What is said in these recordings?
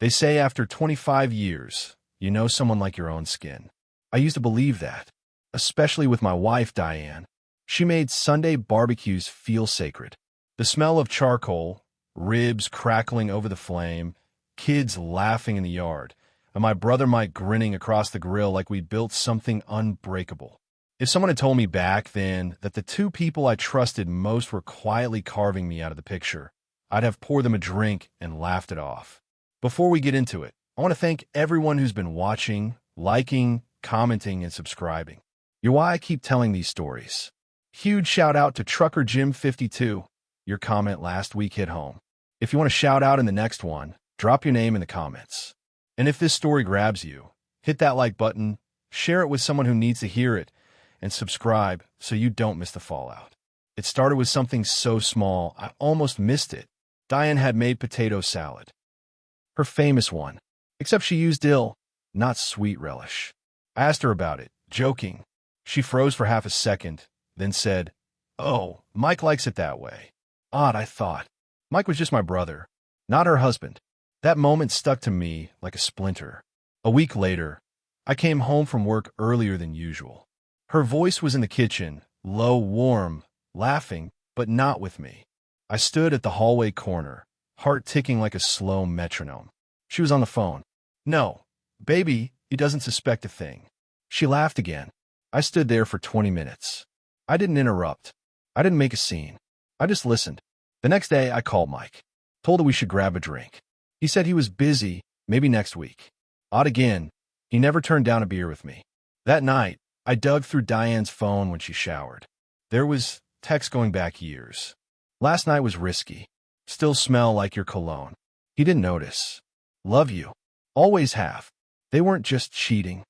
They say after 25 years, you know someone like your own skin. I used to believe that, especially with my wife, Diane. She made Sunday barbecues feel sacred. The smell of charcoal, ribs crackling over the flame, kids laughing in the yard, and my brother Mike grinning across the grill like we built something unbreakable. If someone had told me back then that the two people I trusted most were quietly carving me out of the picture, I'd have poured them a drink and laughed it off. Before we get into it, I want to thank everyone who's been watching, liking, commenting, and subscribing. You're why I keep telling these stories. Huge shout out to Trucker Jim 52. Your comment last week hit home. If you want a shout out in the next one, drop your name in the comments. And if this story grabs you, hit that like button, share it with someone who needs to hear it, and subscribe so you don't miss the fallout. It started with something so small, I almost missed it. Diane had made potato salad. Her famous one, except she used dill, not sweet relish. I asked her about it, joking. She froze for half a second, then said, "Oh, Mike likes it that way." Odd, I thought. Mike was just my brother, not her husband. That moment stuck to me like a splinter. A week later, I came home from work earlier than usual. Her voice was in the kitchen, low, warm, laughing, but not with me. I stood at the hallway corner, heart ticking like a slow metronome. She was on the phone. "No, baby, he doesn't suspect a thing." She laughed again. I stood there for 20 minutes. I didn't interrupt. I didn't make a scene. I just listened. The next day, I called Mike. Told him we should grab a drink. He said he was busy, maybe next week. Odd again, he never turned down a beer with me. That night, I dug through Diane's phone when she showered. There was text going back years. "Last night was risky. Still smell like your cologne." He didn't notice. "Love you. Always have." They weren't just cheating.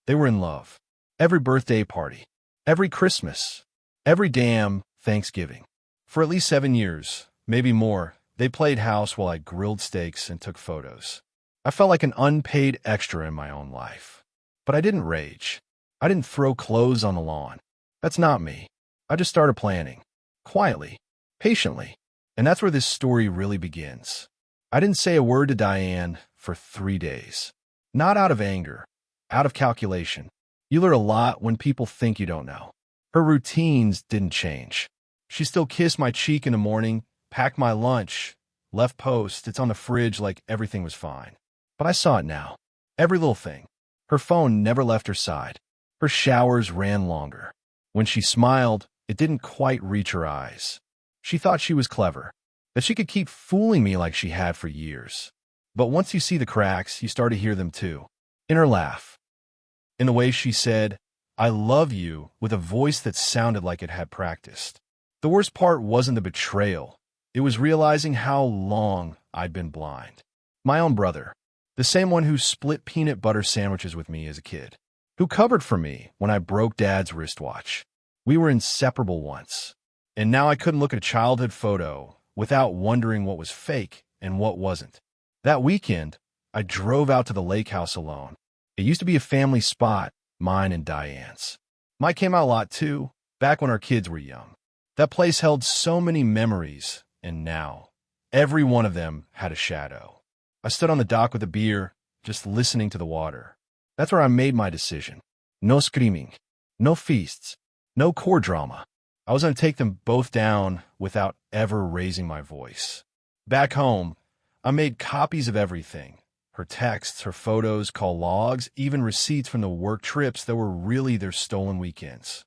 They were in love. Every birthday party. Every Christmas. Every damn Thanksgiving. For at least 7 years, maybe more, they played house while I grilled steaks and took photos. I felt like an unpaid extra in my own life. But I didn't rage. I didn't throw clothes on the lawn. That's not me. I just started planning. Quietly. Patiently. And that's where this story really begins. I didn't say a word to Diane for 3 days. Not out of anger. Out of calculation. You learn a lot when people think you don't know. Her routines didn't change. She still kissed my cheek in the morning, packed my lunch, left post, it's on the fridge like everything was fine. But I saw it now. Every little thing. Her phone never left her side. Her showers ran longer. When she smiled, it didn't quite reach her eyes. She thought she was clever, that she could keep fooling me like she had for years. But once you see the cracks, you start to hear them too. In her laugh. In the way she said, "I love you," with a voice that sounded like it had practiced. The worst part wasn't the betrayal. It was realizing how long I'd been blind. My own brother, the same one who split peanut butter sandwiches with me as a kid, who covered for me when I broke Dad's wristwatch. We were inseparable once. And now I couldn't look at a childhood photo without wondering what was fake and what wasn't. That weekend, I drove out to the lake house alone. It used to be a family spot, mine and Diane's. Mike came out a lot too, back when our kids were young. That place held so many memories, and now, every one of them had a shadow. I stood on the dock with a beer, just listening to the water. That's where I made my decision. No screaming, no feasts, no core drama. I was going to take them both down without ever raising my voice. Back home, I made copies of everything. Her texts, her photos, call logs, even receipts from the work trips that were really their stolen weekends.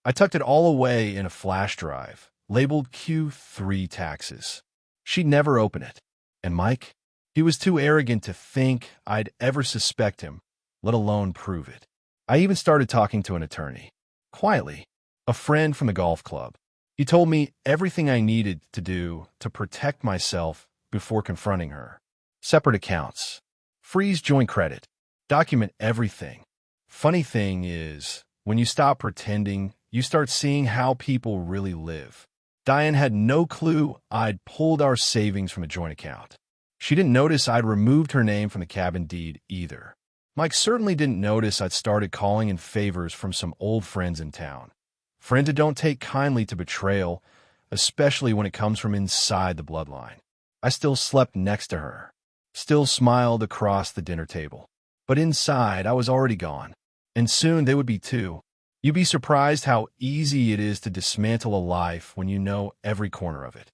I tucked it all away in a flash drive, labeled Q3 taxes. She'd never open it. And Mike? He was too arrogant to think I'd ever suspect him, let alone prove it. I even started talking to an attorney. Quietly. A friend from the golf club. He told me everything I needed to do to protect myself before confronting her. Separate accounts. Freeze joint credit. Document everything. Funny thing is, when you stop pretending, you start seeing how people really live. Diane had no clue I'd pulled our savings from a joint account. She didn't notice I'd removed her name from the cabin deed either. Mike certainly didn't notice I'd started calling in favors from some old friends in town. Friends that don't take kindly to betrayal, especially when it comes from inside the bloodline. I still slept next to her. still smiled across the dinner table. But inside, I was already gone. And soon they would be too. You'd be surprised how easy it is to dismantle a life when you know every corner of it.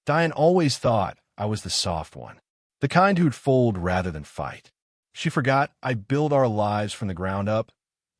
Diane always thought I was the soft one, the kind who'd fold rather than fight. She forgot I built our lives from the ground up.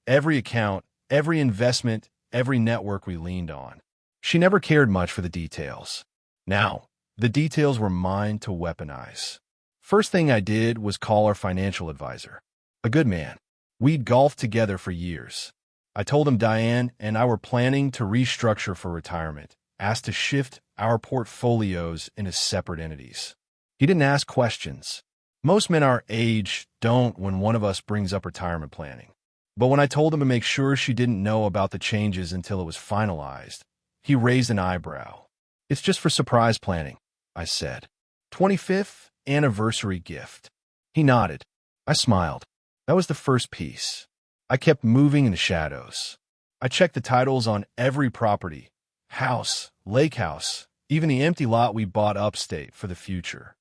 Every account, every investment, every network we leaned on. She never cared much for the details. Now, the details were mine to weaponize. First thing I did was call our financial advisor. A good man. We'd golfed together for years. I told him Diane and I were planning to restructure for retirement, asked to shift our portfolios into separate entities. He didn't ask questions. Most men our age don't when one of us brings up retirement planning. But when I told him to make sure she didn't know about the changes until it was finalized, he raised an eyebrow. "It's just for surprise planning," I said. 25th anniversary gift. He nodded. I smiled. That was the first piece. I kept moving in the shadows. I checked the titles on every property. House, lake house, even the empty lot we bought upstate for the future.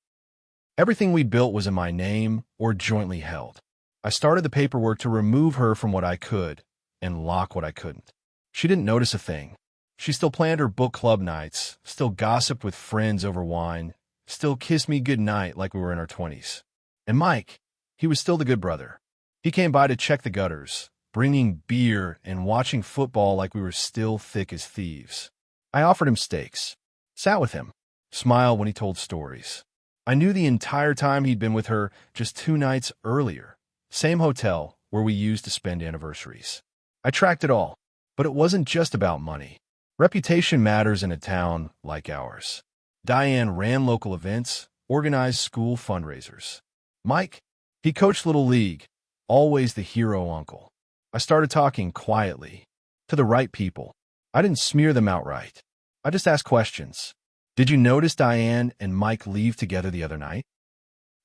Everything we built was in my name or jointly held. I started the paperwork to remove her from what I could and lock what I couldn't. She didn't notice a thing. She still planned her book club nights, still gossiped with friends over wine, still kissed me goodnight like we were in our 20s. And Mike, he was still the good brother. He came by to check the gutters, bringing beer and watching football like we were still thick as thieves. I offered him steaks, sat with him, smiled when he told stories. I knew the entire time he'd been with her just 2 nights earlier. Same hotel where we used to spend anniversaries. I tracked it all, but it wasn't just about money. Reputation matters in a town like ours. Diane ran local events, organized school fundraisers. Mike, he coached Little League, always the hero uncle. I started talking quietly, to the right people. I didn't smear them outright. I just asked questions. "Did you notice Diane and Mike leave together the other night?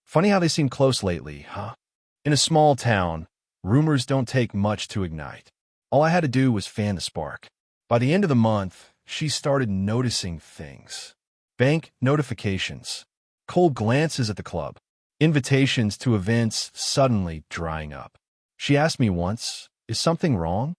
Funny how they seem close lately, huh?" In a small town, rumors don't take much to ignite. All I had to do was fan the spark. By the end of the month, she started noticing things. Bank notifications, cold glances at the club, invitations to events suddenly drying up. She asked me once, "Is something wrong?"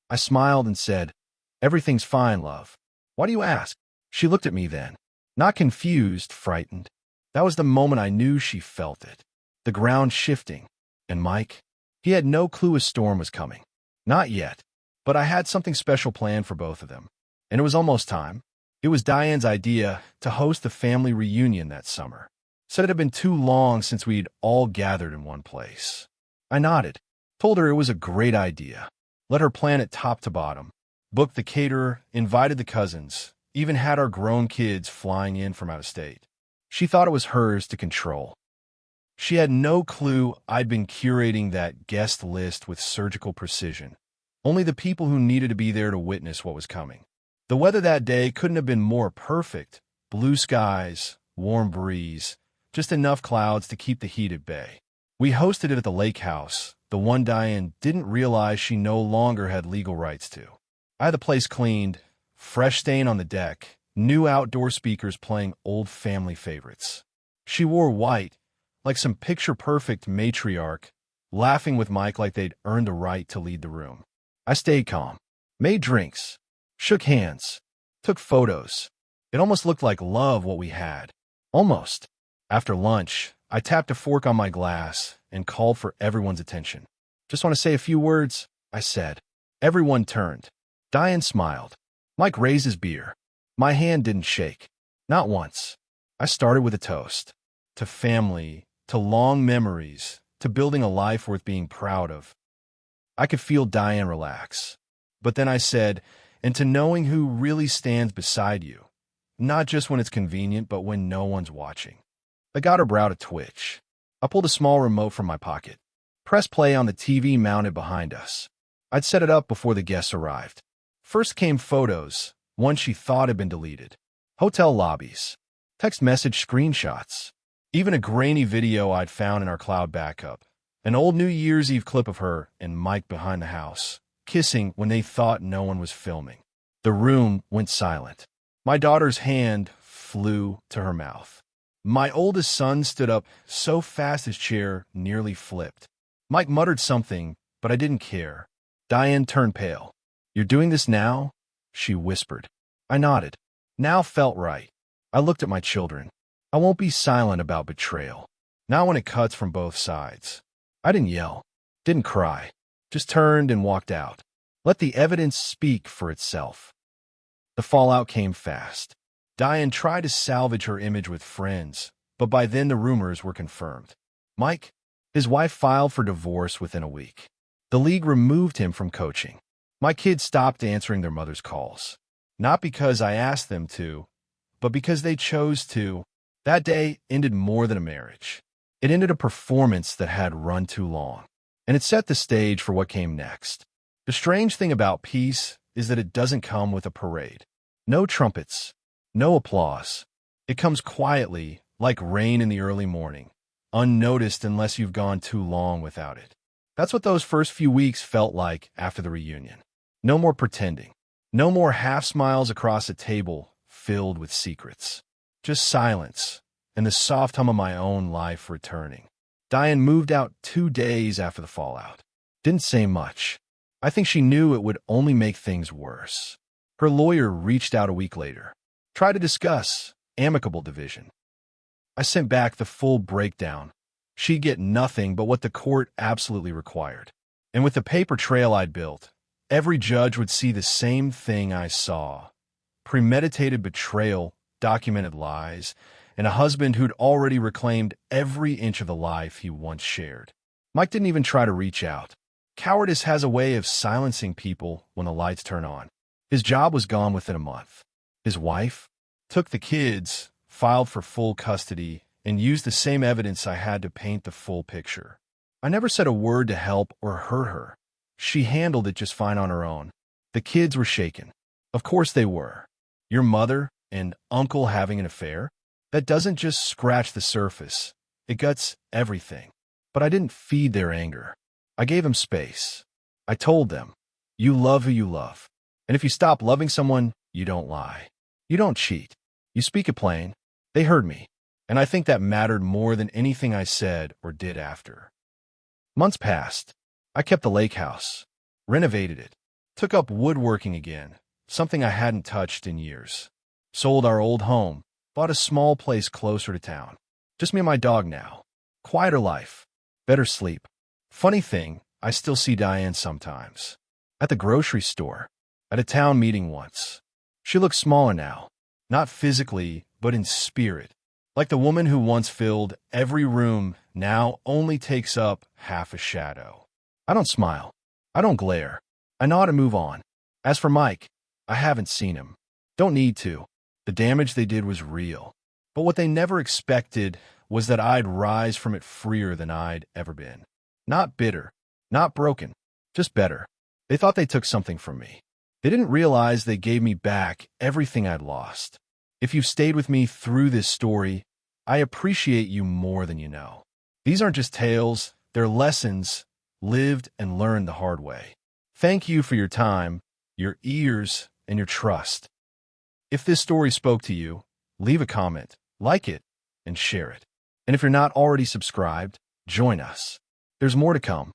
I smiled and said, "Everything's fine, love." "Why do you ask?" She looked at me then, not confused, frightened. That was the moment I knew she felt it. The ground shifting. And Mike? He had no clue a storm was coming. Not yet. But I had something special planned for both of them. And it was almost time. It was Diane's idea to host a family reunion that summer. Said it had been too long since we'd all gathered in one place. I nodded. Told her it was a great idea. Let her plan it top to bottom. Booked the caterer, invited the cousins, even had our grown kids flying in from out of state. She thought it was hers to control. She had no clue I'd been curating that guest list with surgical precision. Only the people who needed to be there to witness what was coming. The weather that day couldn't have been more perfect. Blue skies, warm breeze, just enough clouds to keep the heat at bay. We hosted it at the lake house, the one Diane didn't realize she no longer had legal rights to. I had the place cleaned, fresh stain on the deck, new outdoor speakers playing old family favorites. She wore white, like some picture-perfect matriarch, laughing with Mike like they'd earned the right to lead the room. I stayed calm, made drinks, shook hands, took photos. It almost looked like love what we had. Almost. After lunch, I tapped a fork on my glass and called for everyone's attention. "Just want to say a few words," I said. Everyone turned. Diane smiled. Mike raised his beer. My hand didn't shake. Not once. I started with a toast. To family, to long memories, to building a life worth being proud of. I could feel Diane relax. But then I said, "And to knowing who really stands beside you. Not just when it's convenient, but when no one's watching." I got her brow to twitch. I pulled a small remote from my pocket. Pressed play on the TV mounted behind us. I'd set it up before the guests arrived. First came photos, one she thought had been deleted. Hotel lobbies. Text message screenshots. Even a grainy video I'd found in our cloud backup. An old New Year's Eve clip of her and Mike behind the house, kissing when they thought no one was filming. The room went silent. My daughter's hand flew to her mouth. My oldest son stood up so fast his chair nearly flipped. Mike muttered something, but I didn't care. Diane turned pale. "You're doing this now?" she whispered. I nodded. Now felt right. I looked at my children. I won't be silent about betrayal. Not when it cuts from both sides. I didn't yell, didn't cry, just turned and walked out. Let the evidence speak for itself. The fallout came fast. Diane tried to salvage her image with friends, but by then the rumors were confirmed. Mike, his wife, filed for divorce within a week. The league removed him from coaching. My kids stopped answering their mother's calls. Not because I asked them to, but because they chose to. That day ended more than a marriage. It ended a performance that had run too long, and it set the stage for what came next. The strange thing about peace is that it doesn't come with a parade. No trumpets, no applause. It comes quietly, like rain in the early morning, unnoticed unless you've gone too long without it. That's what those first few weeks felt like after the reunion. No more pretending. No more half smiles across a table filled with secrets. Just silence and the soft hum of my own life returning. Diane moved out 2 days after the fallout. Didn't say much. I think she knew it would only make things worse. Her lawyer reached out a week later. Tried to discuss amicable division. I sent back the full breakdown. She'd get nothing but what the court absolutely required. And with the paper trail I'd built, every judge would see the same thing I saw. Premeditated betrayal, documented lies, and a husband who'd already reclaimed every inch of the life he once shared. Mike didn't even try to reach out. Cowardice has a way of silencing people when the lights turn on. His job was gone within a month. His wife took the kids, filed for full custody, and used the same evidence I had to paint the full picture. I never said a word to help or hurt her. She handled it just fine on her own. The kids were shaken. Of course they were. Your mother and uncle having an affair? That doesn't just scratch the surface. It guts everything. But I didn't feed their anger. I gave them space. I told them, you love who you love. And if you stop loving someone, you don't lie. You don't cheat. You speak it plain. They heard me. And I think that mattered more than anything I said or did after. Months passed. I kept the lake house, renovated it, took up woodworking again, something I hadn't touched in years. Sold our old home, bought a small place closer to town. Just me and my dog now. Quieter life, better sleep. Funny thing, I still see Diane sometimes. At the grocery store, at a town meeting once. She looks smaller now, not physically, but in spirit. Like the woman who once filled every room now only takes up half a shadow. I don't smile. I don't glare. I know how to move on. As for Mike, I haven't seen him. Don't need to. The damage they did was real. But what they never expected was that I'd rise from it freer than I'd ever been. Not bitter, not broken, just better. They thought they took something from me. They didn't realize they gave me back everything I'd lost. If you've stayed with me through this story, I appreciate you more than you know. These aren't just tales, they're lessons lived and learned the hard way. Thank you for your time, your ears, and your trust. If this story spoke to you, leave a comment, like it, and share it. And if you're not already subscribed, join us. There's more to come.